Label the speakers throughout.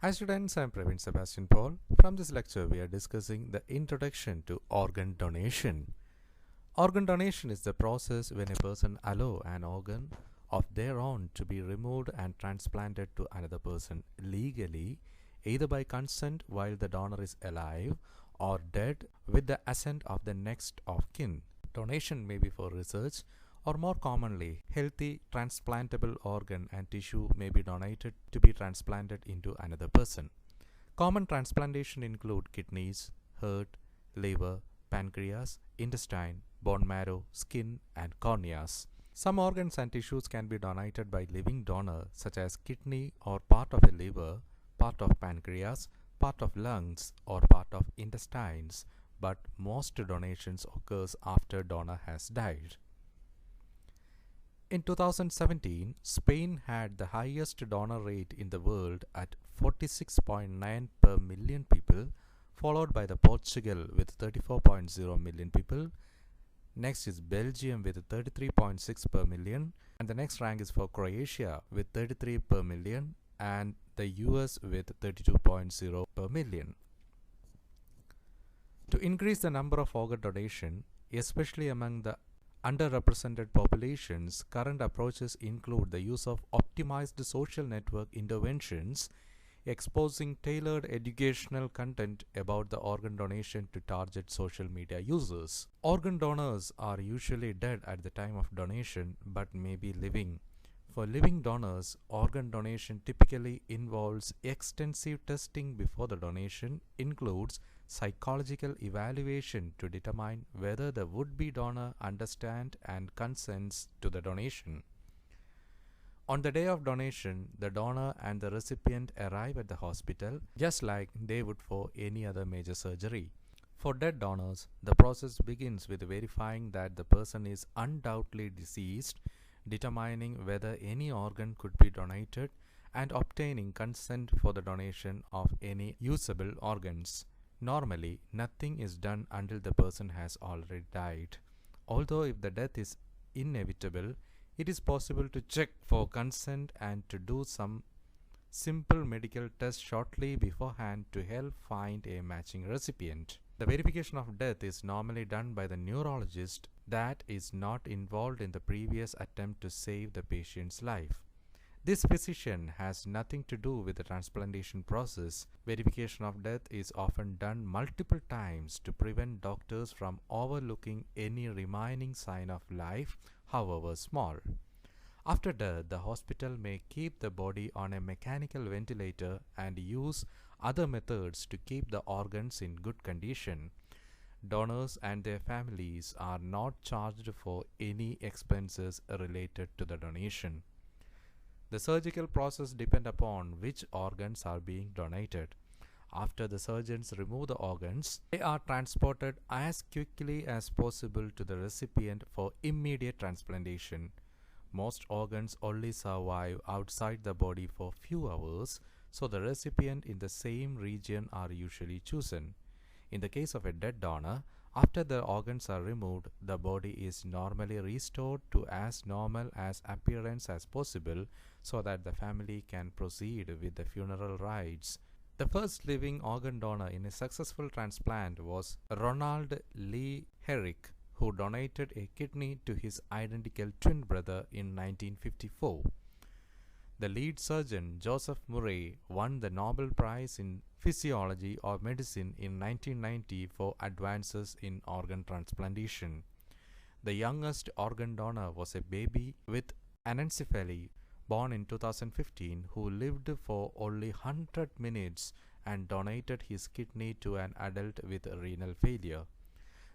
Speaker 1: Hi students, I'm Praveen Sebastian Paul. From this lecture, we are discussing the introduction to organ donation. Organ donation is the process when a person allows an organ of their own to be removed and transplanted to another person legally, either by consent while the donor is alive or dead with the assent of the next of kin. Donation may be for research or more commonly, healthy transplantable organ and tissue may be donated to be transplanted into another person. Common transplantation include kidneys, heart, liver, pancreas, intestine, bone marrow, skin, and corneas. Some organs and tissues can be donated by living donor such as kidney or part of a liver, part of pancreas, part of lungs, or part of intestines, but most donations occurs after donor has died. In 2017, Spain had the highest donor rate in the world at 46.9 per million people, followed by the Portugal with 34.0 million people. Next is Belgium with 33.6 per million, and the next rank is for Croatia with 33 per million and the US with 32.0 per million. To increase the number of organ donation, especially among the underrepresented populations, current approaches include the use of optimized social network interventions, exposing tailored educational content about the organ donation to target social media users. Organ donors are usually dead at the time of donation but may be living. For living donors, organ donation typically involves extensive testing before the donation, includes psychological evaluation to determine whether the would-be donor understands and consents to the donation. On the day of donation, the donor and the recipient arrive at the hospital just like they would for any other major surgery. For dead donors, the process begins with verifying that the person is undoubtedly deceased, determining whether any organ could be donated, and obtaining consent for the donation of any usable organs. Normally, nothing is done until the person has already died. Although if the death is inevitable, it is possible to check for consent and to do some simple medical tests shortly beforehand to help find a matching recipient. The verification of death is normally done by the neurologist that is not involved in the previous attempt to save the patient's life. This physician has nothing to do with the transplantation process. Verification of death is often done multiple times to prevent doctors from overlooking any remaining sign of life, however small. After death, the hospital may keep the body on a mechanical ventilator and use other methods to keep the organs in good condition. Donors and their families are not charged for any expenses related to the donation. The surgical process depends upon which organs are being donated. After the surgeons remove the organs, they are transported as quickly as possible to the recipient for immediate transplantation. Most organs only survive outside the body for few hours, so the recipient in the same region are usually chosen. In the case of a dead donor, after the organs are removed, the body is normally restored to as normal as appearance as possible so that the family can proceed with the funeral rites. The first living organ donor in a successful transplant was Ronald Lee Herrick, who donated a kidney to his identical twin brother in 1954. The lead surgeon, Joseph Murray, won the Nobel Prize in Physiology or Medicine in 1990 for advances in organ transplantation. The youngest organ donor was a baby with anencephaly born in 2015 who lived for only 100 minutes and donated his kidney to an adult with renal failure.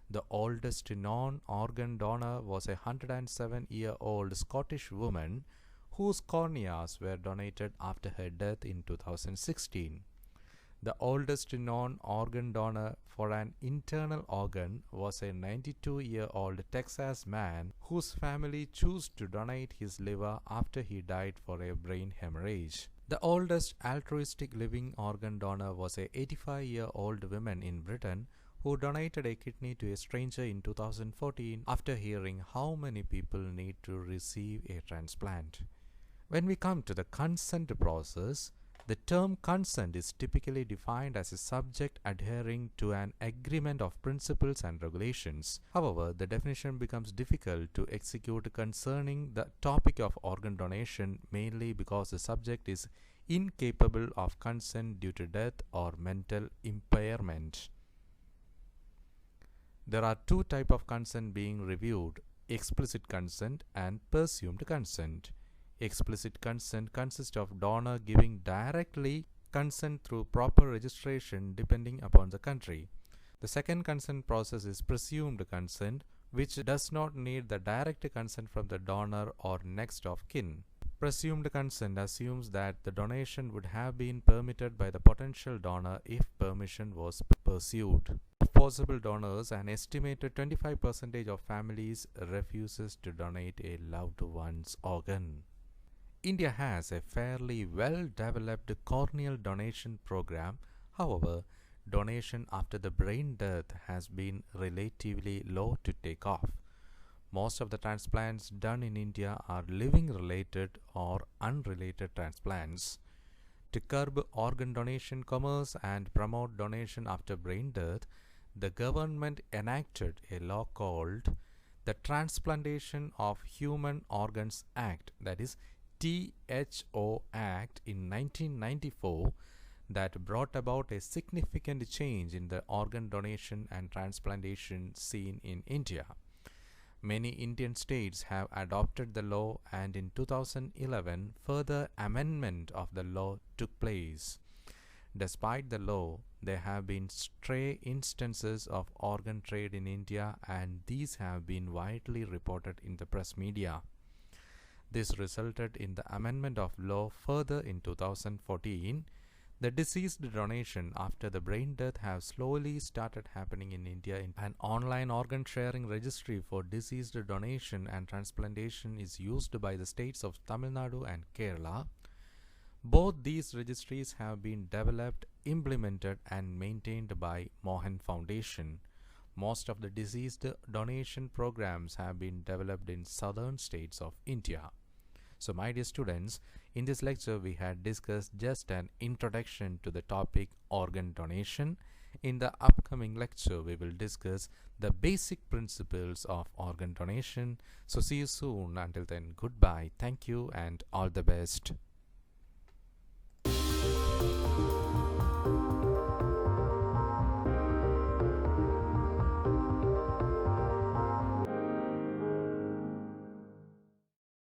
Speaker 1: The oldest known organ donor was a 107-year-old Scottish woman whose corneas were donated after her death in 2016. The oldest known organ donor for an internal organ was a 92-year-old Texas man whose family chose to donate his liver after he died for a brain hemorrhage. The oldest altruistic living organ donor was a 85-year-old woman in Britain who donated a kidney to a stranger in 2014 after hearing how many people need to receive a transplant. When we come to the consent process, The term consent is typically defined as a subject adhering to an agreement of principles and regulations. However, the definition becomes difficult to execute concerning the topic of organ donation, mainly because the subject is incapable of consent due to death or mental impairment. There are two types of consent being reviewed: explicit consent and presumed consent. Explicit consent consists of donor giving directly consent through proper registration depending upon the country. The second consent process is presumed consent, which does not need the direct consent from the donor or next of kin. Presumed consent assumes that the donation would have been permitted by the potential donor if permission was pursued. Of possible donors, an estimated 25% of families refuses to donate a loved one's organ. India has a fairly well-developed corneal donation program. However, donation after the brain death has been relatively low to take off. Most of the transplants done in India are living-related or unrelated transplants. To curb organ donation commerce and promote donation after brain death, the government enacted a law called the Transplantation of Human Organs Act, that is THO Act, in 1994, that brought about a significant change in the organ donation and transplantation scene in India. Many Indian states have adopted the law, and in 2011 further amendment of the law took place. Despite the law, there have been stray instances of organ trade in India, and these have been widely reported in the press media. This resulted in the amendment of law further in 2014. The deceased donation after the brain death have slowly started happening in India. An online organ sharing registry for deceased donation and transplantation is used by the states of Tamil Nadu and Kerala. Both these registries have been developed, implemented and maintained by Mohan Foundation. Most of the deceased donation programs have been developed in southern states of India. So my dear students, in this lecture we had discussed just an introduction to the topic organ donation. In the upcoming lecture we will discuss the basic principles of organ donation. So see you soon. Until then, goodbye, thank you and all the best.